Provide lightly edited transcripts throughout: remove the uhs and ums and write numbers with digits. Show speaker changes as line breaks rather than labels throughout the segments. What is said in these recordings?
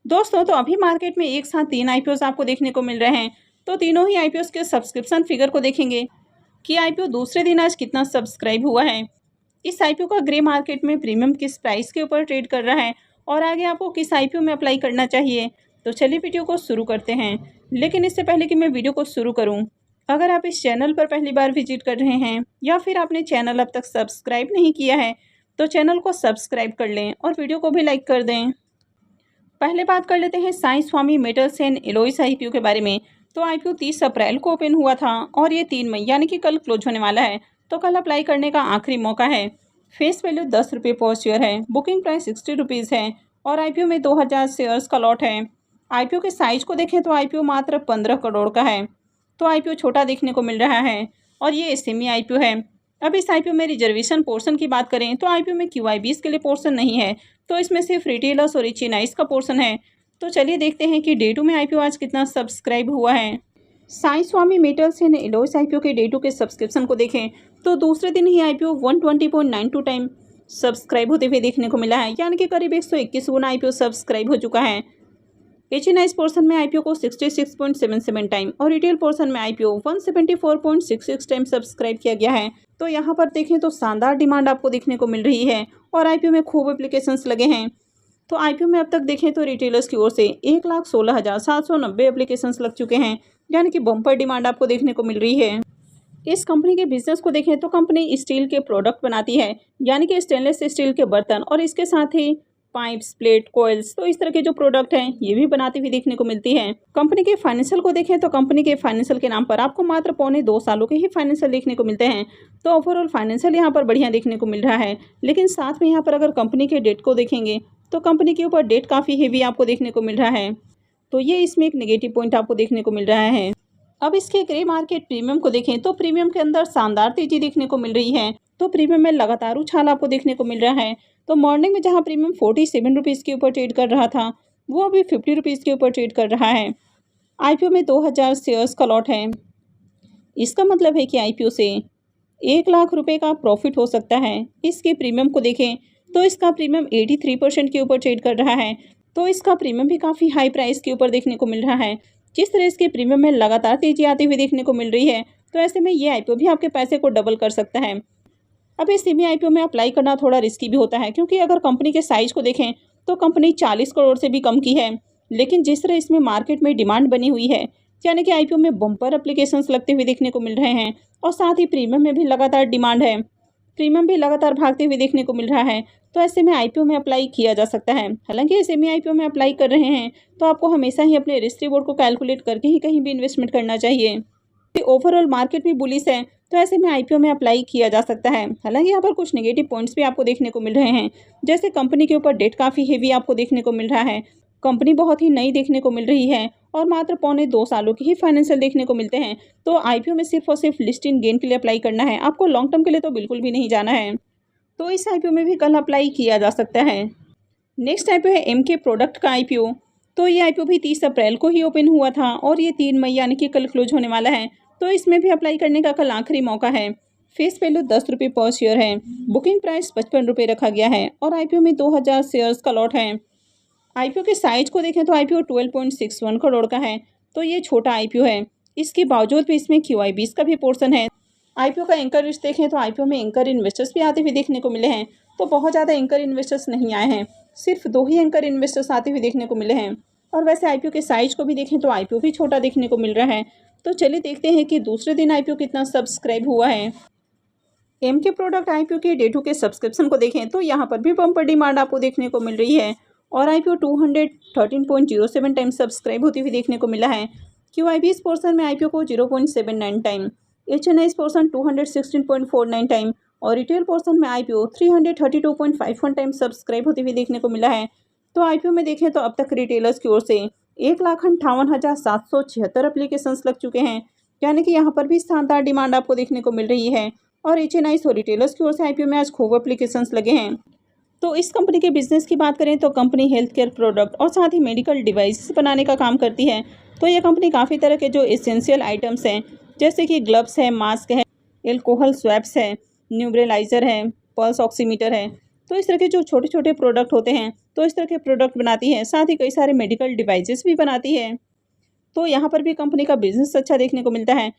दोस्तों तो अभी मार्केट में एक साथ 3 आईपीओस आपको देखने को मिल रहे हैं। तो तीनों ही आईपीओस के सब्सक्रिप्शन फिगर को देखेंगे कि आईपीओ दूसरे दिन आज कितना सब्सक्राइब हुआ है। इस आईपीओ का ग्रे मार्केट में प्रीमियम किस प्राइस के ऊपर ट्रेड कर रहा है और आगे आपको किस आईपीओ में अप्लाई करना चाहिए। तो चलिए वीडियो को शुरू करते हैं। लेकिन इससे पहले कि मैं वीडियो को शुरू करूँ, अगर आप इस चैनल पर पहली बार विजिट कर रहे हैं या फिर आपने चैनल अब तक सब्सक्राइब नहीं किया है तो चैनल को सब्सक्राइब कर लें और वीडियो को भी लाइक कर दें। पहले बात कर लेते हैं साई स्वामी मेटल्स एंड एलॉयज आईपीओ के बारे में। तो आईपीओ 30 अप्रैल को ओपन हुआ था और ये 3 मई यानी कि कल क्लोज होने वाला है। तो कल अप्लाई करने का आखिरी मौका है। फेस वैल्यू 10 रुपये पर शेयर है। बुकिंग प्राइस 60 रुपीज़ है और आईपीओ में 2000 शेयर्स का लॉट है। आईपीओ के साइज को देखें तो आईपीओ मात्र 15 करोड़ का है। तो आईपीओ छोटा देखने को मिल रहा है और ये एसएमई आईपीओ है। अब इस आईपीओ में रिजर्वेशन पोर्शन की बात करें तो आईपीओ में क्यूआईबीज के लिए पोर्शन नहीं है। तो इसमें सिर्फ रिटेलर्स और एचएनआईज का पोर्शन है। तो चलिए देखते हैं कि डे 2 में आईपीओ आज कितना सब्सक्राइब हुआ है। साई स्वामी मेटल्स एंड एलॉयज आईपीओ के डे 2 के सब्सक्रिप्शन को देखें तो दूसरे दिन ही आईपीओ 120.92 टाइम सब्सक्राइब होते हुए देखने को मिला है, यानी कि करीब 121 गुना आईपीओ सब्सक्राइब हो चुका है। एचएनआईज पोर्शन में आईपीओ को 66.77 टाइम और रिटेल पोर्शन में आईपीओ 174.66 टाइम सब्सक्राइब किया गया है। तो यहाँ पर देखें तो शानदार डिमांड आपको देखने को मिल रही है और आईपीओ में खूब एप्लीकेशंस लगे हैं। तो आईपीओ में अब तक देखें तो रिटेलर्स की ओर से 1,16,790 एप्लीकेशंस लग चुके हैं, यानी कि बम्पर डिमांड आपको देखने को मिल रही है। इस कंपनी के बिजनेस को देखें तो कंपनी स्टील के प्रोडक्ट बनाती है, यानी कि स्टेनलेस स्टील के बर्तन और इसके साथ ही पाइप्स, प्लेट, कॉइल्स, तो इस तरह के जो प्रोडक्ट हैं ये भी बनाती हुई देखने को मिलती है। कंपनी के फाइनेंशियल को देखें तो कंपनी के फाइनेंशियल के नाम पर आपको मात्र 1.25 सालों के ही फाइनेंशियल देखने को मिलते हैं। तो ओवरऑल फाइनेंशियल यहाँ पर बढ़िया देखने को मिल रहा है। लेकिन साथ में यहाँ पर अगर कंपनी के डेट को देखेंगे तो कंपनी के ऊपर डेट काफ़ी हेवी आपको देखने को मिल रहा है। तो ये इसमें एक नेगेटिव पॉइंट आपको देखने को मिल रहा है। अब इसके ग्रे मार्केट प्रीमियम को देखें तो प्रीमियम के अंदर शानदार तेजी देखने को मिल रही है। तो प्रीमियम में लगातार उछाल आपको देखने को मिल रहा है। तो मॉर्निंग में जहां प्रीमियम 47 रुपीज़ के ऊपर ट्रेड कर रहा था वो अभी 50 रुपीज़ के ऊपर ट्रेड कर रहा है। आईपीओ में 2000 शेयर्स का लॉट है। इसका मतलब है कि आईपीओ से 1 लाख रुपए का प्रॉफिट हो सकता है। इसके प्रीमियम को देखें तो इसका प्रीमियम 83% के ऊपर ट्रेड कर रहा है। तो इसका प्रीमियम भी काफ़ी हाई प्राइस के ऊपर देखने को मिल रहा है। जिस तरह इसके प्रीमियम में लगातार तेजी आती हुई देखने को मिल रही है तो ऐसे में ये आईपीओ भी आपके पैसे को डबल कर सकता है। अब इस सेमी आईपीओ में अप्लाई करना थोड़ा रिस्की भी होता है, क्योंकि अगर कंपनी के साइज को देखें तो कंपनी 40 करोड़ से भी कम की है। लेकिन जिस तरह इसमें मार्केट में डिमांड बनी हुई है, यानी कि आईपीओ में बम्पर एप्लीकेशंस लगते हुए देखने को मिल रहे हैं और साथ ही प्रीमियम में भी लगातार डिमांड है, प्रीमियम भी लगातार भागते हुए देखने को मिल रहा है। तो ऐसे में आईपीओ में अप्लाई किया जा सकता है। हालांकि सेमी आईपीओ में अप्लाई कर रहे हैं तो आपको हमेशा ही अपने रिस्क रिवॉर्ड को कैलकुलेट करके ही कहीं भी इन्वेस्टमेंट करना चाहिए। ओवरऑल मार्केट भी बुलिश है तो ऐसे में आईपीओ में अप्लाई किया जा सकता है। हालांकि यहाँ पर कुछ नेगेटिव पॉइंट्स भी आपको देखने को मिल रहे हैं, जैसे कंपनी के ऊपर डेट काफ़ी हेवी आपको देखने को मिल रहा है। कंपनी बहुत ही नई देखने को मिल रही है और मात्र 1.25 सालों के ही फाइनेंशियल देखने को मिलते हैं। तो आईपीओ में सिर्फ और सिर्फ लिस्टिंग गेन के लिए अप्लाई करना है, आपको लॉन्ग टर्म के लिए तो बिल्कुल भी नहीं जाना है। तो इस आईपीओ में भी कल अप्लाई किया जा सकता है। नेक्स्ट आईपीओ है एमके प्रोडक्ट का आईपीओ। तो ये आईपीओ भी 30 अप्रैल को ही ओपन हुआ था और ये 3 मई यानी कि कल क्लोज होने वाला है। तो इसमें भी अप्लाई करने का कल आखिरी मौका है। फेस वैल्यू 10 रुपये पर शेयर है। बुकिंग प्राइस 55 रुपये रखा गया है और आईपीओ में 2000 शेयर्स का लॉट है। आईपीओ के साइज को देखें तो आईपीओ 12.61 करोड़ का है। तो ये छोटा आईपीओ है। इसके बावजूद भी इसमें क्यूआईबीज का भी पोर्शन है। आईपीओ का एंकर लिस्ट देखें तो आईपीओ में एंकर इन्वेस्टर्स भी आते हुए देखने को मिले हैं। तो बहुत ज़्यादा एंकर इन्वेस्टर्स नहीं आए हैं, सिर्फ 2 ही एंकर इन्वेस्टर्स आते हुए देखने को मिले हैं। और वैसे आईपीओ के साइज को भी देखें तो आईपीओ भी छोटा देखने को मिल रहा है। तो चलिए देखते हैं कि दूसरे दिन आईपीओ कितना सब्सक्राइब हुआ है। एमके प्रोडक्ट आईपीओ के डे 2 के सब्सक्रिप्शन को देखें तो यहाँ पर भी बम्पर डिमांड आपको देखने को मिल रही है और आईपीओ 213.07 टाइम सब्सक्राइब होती हुई देखने को मिला है। क्यूआईबीज पोर्शन में आईपीओ को 0.79 टाइम, एचएनआईज पोर्शन 216.49 टाइम और रिटेल पोर्शन में आईपीओ 332.51 टाइम सब्सक्राइब होती हुई देखने को मिला है। तो आईपीओ में देखें तो अब तक रिटेलर्स की ओर से 1,58,776 एप्लीकेशंस लग चुके हैं, यानी कि यहाँ पर भी शानदार डिमांड आपको देखने को मिल रही है और एचएनआईज और रिटेलर्स की ओर से आईपीओ में आज खूब एप्लीकेशंस लगे हैं। तो इस कंपनी के बिजनेस की बात करें तो कंपनी हेल्थ केयर प्रोडक्ट और साथ ही मेडिकल डिवाइसेस बनाने का काम करती है। तो यह कंपनी काफ़ी तरह के जो एसेंशियल आइटम्स हैं, जैसे कि ग्लव्स है, मास्क है, एल्कोहल स्वैप्स है, न्यूब्रेलाइजर है, पल्स ऑक्सीमीटर है, तो इस तरह के जो छोटे छोटे प्रोडक्ट होते हैं तो इस तरह के प्रोडक्ट बनाती है, साथ ही कई सारे मेडिकल डिवाइसेस भी बनाती है। तो यहाँ पर भी कंपनी का बिजनेस अच्छा देखने को मिलता है।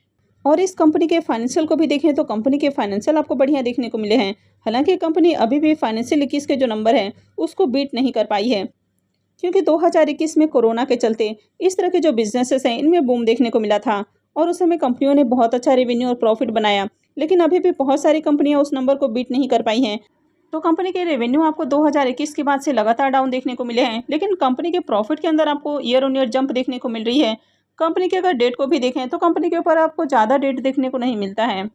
और इस कंपनी के फाइनेंशियल को भी देखें तो कंपनी के फाइनेंशियल आपको बढ़िया देखने को मिले हैं। हालांकि कंपनी अभी भी फाइनेंशियल 21 के जो नंबर हैं उसको बीट नहीं कर पाई है, क्योंकि 2021 में कोरोना के चलते इस तरह के जो बिजनेसेस हैं इनमें बूम देखने को मिला था और उस समय कंपनियों ने बहुत अच्छा रेवेन्यू और प्रॉफिट बनाया। लेकिन अभी भी बहुत सारी कंपनियां उस नंबर को बीट नहीं कर पाई हैं। तो कंपनी के रेवेन्यू आपको 2021 के बाद से लगातार डाउन देखने को मिले हैं, लेकिन कंपनी के प्रॉफिट के अंदर आपको ईयर ऑन ईयर जंप देखने को मिल रही है। कंपनी के अगर डेट को भी देखें तो कंपनी के ऊपर आपको ज़्यादा डेट देखने को नहीं मिलता है।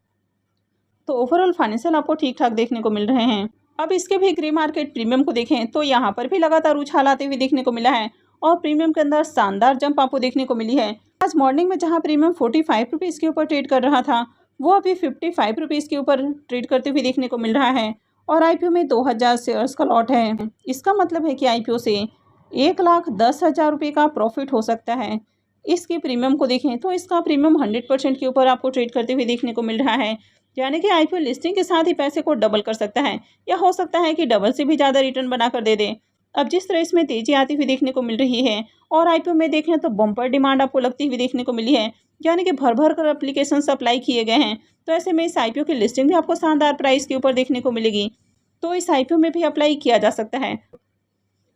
तो ओवरऑल फाइनेंशियल आपको ठीक ठाक देखने को मिल रहे हैं। अब इसके भी ग्रे मार्केट प्रीमियम को देखें तो यहाँ पर भी लगातार उछाल आते हुए देखने को मिला है और प्रीमियम के अंदर शानदार जंप आपको देखने को मिली है। आज मॉर्निंग में जहाँ प्रीमियम 45 रुपीज़ के ऊपर ट्रेड कर रहा था, वो अभी 55 रुपीज़ के ऊपर ट्रेड करते हुए देखने को मिल रहा है और आईपीओ में 2000 शेयर्स का लॉट है। इसका मतलब है कि आईपीओ से 1,10,000 रुपये का प्रॉफिट हो सकता है। इसके प्रीमियम को देखें तो इसका प्रीमियम 100% के ऊपर आपको ट्रेड करते हुए देखने को मिल रहा है, यानी कि आईपीओ लिस्टिंग के साथ ही पैसे को डबल कर सकता है या हो सकता है कि डबल से भी ज़्यादा रिटर्न बनाकर दे दे। अब जिस तरह इसमें तेजी आती हुई देखने को मिल रही है और आईपीओ में देखें तो बम्पर डिमांड आपको लगती हुई देखने को मिली है, यानी कि भर भर कर एप्लीकेशन अप्लाई किए गए हैं। तो ऐसे में इस आईपीओ की लिस्टिंग भी आपको शानदार प्राइस के ऊपर देखने को मिलेगी, तो इस आईपीओ में भी अप्लाई किया जा सकता है।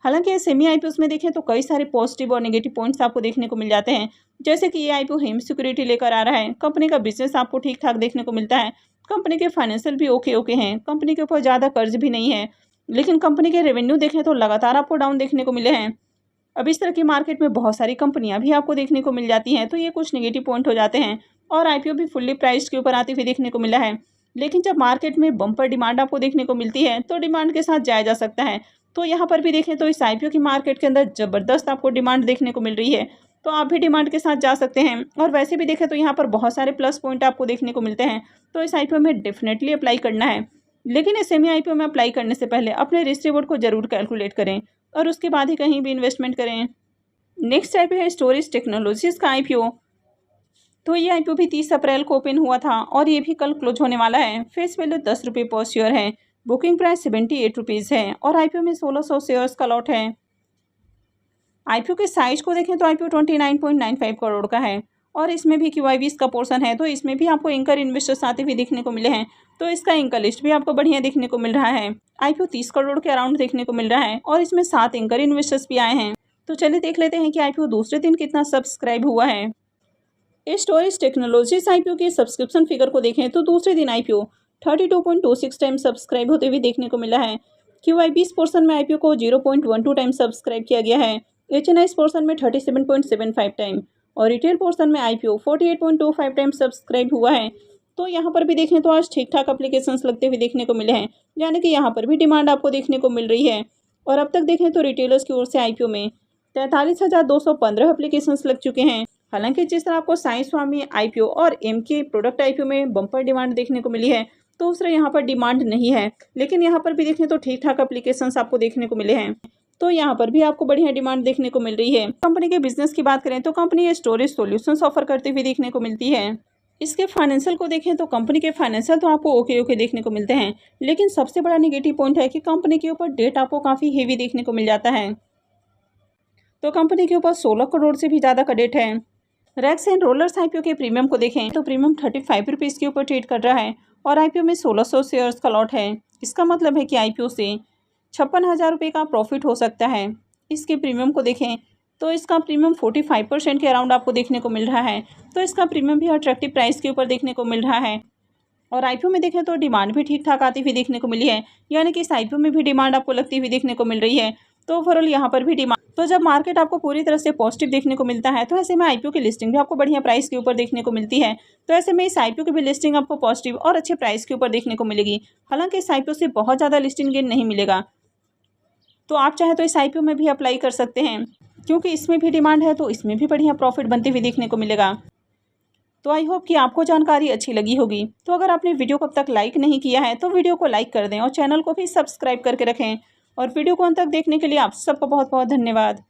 हालांकि सेमी आईपीओ में देखें तो कई सारे पॉजिटिव और नेगेटिव पॉइंट्स आपको देखने को मिल जाते हैं, जैसे कि ये आईपीओ हेम सिक्योरिटी लेकर आ रहा है। कंपनी का बिजनेस आपको ठीक ठाक देखने को मिलता है। कंपनी के फाइनेंशियल भी ओके हैं। कंपनी के ऊपर ज़्यादा कर्ज भी नहीं है, लेकिन कंपनी के रेवेन्यू देखें तो लगातार आपको डाउन देखने को मिले हैं। अब इस तरह की मार्केट में बहुत सारी कंपनियां भी आपको देखने को मिल जाती हैं, तो ये कुछ नेगेटिव पॉइंट हो जाते हैं और आईपीओ भी फुल्ली प्राइस के ऊपर आते हुए देखने को मिला है। लेकिन जब मार्केट में बम्पर डिमांड आपको देखने को मिलती है तो डिमांड के साथ जाया जा सकता है। तो यहाँ पर भी देखें तो इस आईपीओ की मार्केट के अंदर ज़बरदस्त आपको डिमांड देखने को मिल रही है, तो आप भी डिमांड के साथ जा सकते हैं। और वैसे भी देखें तो यहाँ पर बहुत सारे प्लस पॉइंट आपको देखने को मिलते हैं, तो इस आईपीओ में डेफिनेटली अप्लाई करना है। लेकिन इस सेमी आईपीओ में अप्लाई करने से पहले अपने रिस्क रिवॉर्ड को जरूर कैलकुलेट करें और उसके बाद ही कहीं भी इन्वेस्टमेंट करें। नेक्स्ट आईपीओ है स्टोरेज टेक्नोलॉजीज का आईपीओ। तो ये आईपीओ भी 30 अप्रैल को ओपन हुआ था और ये भी कल क्लोज होने वाला है। फेस वैल्यू 10 रुपये पर शेयर है। बुकिंग प्राइस 78 रुपीज़ है और आईपीओ में 1600 शेयर्स का लॉट है। आईपीओ के साइज को देखें तो आईपीओ 29.95 करोड़ का है और इसमें भी QIBs का पोर्शन है, तो इसमें भी आपको एंकर इन्वेस्टर्स आते हुए देखने को मिले हैं, तो इसका एंकर लिस्ट भी आपको बढ़िया देखने को मिल रहा है। आईपीओ 30 करोड़ के अराउंड देखने को मिल रहा है और इसमें 7 एंकर इन्वेस्टर्स भी आए हैं। तो चलिए देख लेते हैं कि आईपीओ दूसरे दिन कितना सब्सक्राइब हुआ है। स्टोरेज टेक्नोलॉजीज आईपीओ के सब्सक्रिप्शन फिगर को देखें तो दूसरे दिन आईपीओ 32.26 टाइम सब्सक्राइब होते हुए देखने को मिला है। QIBs पोर्शन में आईपीओ को 0.12 टाइम सब्सक्राइब किया गया है। HNIs पोर्शन में 37.75 टाइम और रिटेल पोर्शन में आईपीओ 48.25 टाइम सब्सक्राइब हुआ है। तो यहाँ पर भी देखें तो आज ठीक ठाक एप्लीकेशंस लगते हुए देखने को मिले हैं, यानी कि यहाँ पर भी डिमांड आपको देखने को मिल रही है। और अब तक देखें तो रिटेलर्स की ओर से आईपीओ में 43,215 एप्लीकेशंस लग चुके हैं। हालांकि जिस तरह आपको साई स्वामी आईपीओ और MK प्रोडक्ट आईपीओ में बम्पर डिमांड देखने को मिली है, तो उस तरह यहाँ पर डिमांड नहीं है, लेकिन यहाँ पर भी देखें तो ठीक ठाक एप्लीकेशंस आपको देखने को मिले हैं, तो यहाँ पर भी आपको बढ़िया डिमांड देखने को मिल रही है। कंपनी के बिजनेस की बात करें तो कंपनी स्टोरेज सॉल्यूशंस ऑफर करते हुए देखने को मिलती है। इसके फाइनेंशियल को देखें तो कंपनी के फाइनेंशियल तो आपको ओके देखने को मिलते हैं, लेकिन सबसे बड़ा नेगेटिव पॉइंट है कि कंपनी के ऊपर डेट आपको काफ़ी हेवी देखने को मिल जाता है। तो कंपनी के ऊपर 16 करोड़ से भी ज़्यादा का डेट है। रैक्स एंड रोलर्स आईपीओ के प्रीमियम को देखें तो प्रीमियम 35 रुपीज़ के ऊपर ट्रेड कर रहा है और आईपीओ में 1600 शेयर्स का लॉट है। इसका मतलब है कि आईपीओ से 56,000 रुपये का प्रॉफिट हो सकता है। इसके प्रीमियम को देखें तो इसका प्रीमियम 45% के अराउंड आपको देखने को मिल रहा है, तो इसका प्रीमियम भी अट्रैक्टिव प्राइस के ऊपर देखने को मिल रहा है। और आईपीओ में देखें तो डिमांड भी ठीक ठाक आती हुई देखने को मिली है, यानी कि इस आईपीओ में भी डिमांड आपको लगती हुई देखने को मिल रही है। तो ओवरऑल यहाँ पर भी डिमांड, तो जब मार्केट आपको पूरी तरह से पॉजिटिव देखने को मिलता है तो ऐसे में आईपीओ की लिस्टिंग भी आपको बढ़िया प्राइस के ऊपर देखने को मिलती है। तो ऐसे में इस आईपीओ की भी लिस्टिंग आपको पॉजिटिव और अच्छे प्राइस के ऊपर देखने को मिलेगी। हालांकि इस आईपीओ से बहुत ज़्यादा लिस्टिंग गेन नहीं मिलेगा, तो आप चाहे तो इस आईपीओ में भी अप्लाई कर सकते हैं, क्योंकि इसमें भी डिमांड है तो इसमें भी बढ़िया प्रॉफिट बनते हुए देखने को मिलेगा। तो आई होप कि आपको जानकारी अच्छी लगी होगी। तो अगर आपने वीडियो को अब तक लाइक नहीं किया है तो वीडियो को लाइक कर दें और चैनल को भी सब्सक्राइब करके रखें। और वीडियो को अंत तक देखने के लिए आप सबको बहुत बहुत धन्यवाद।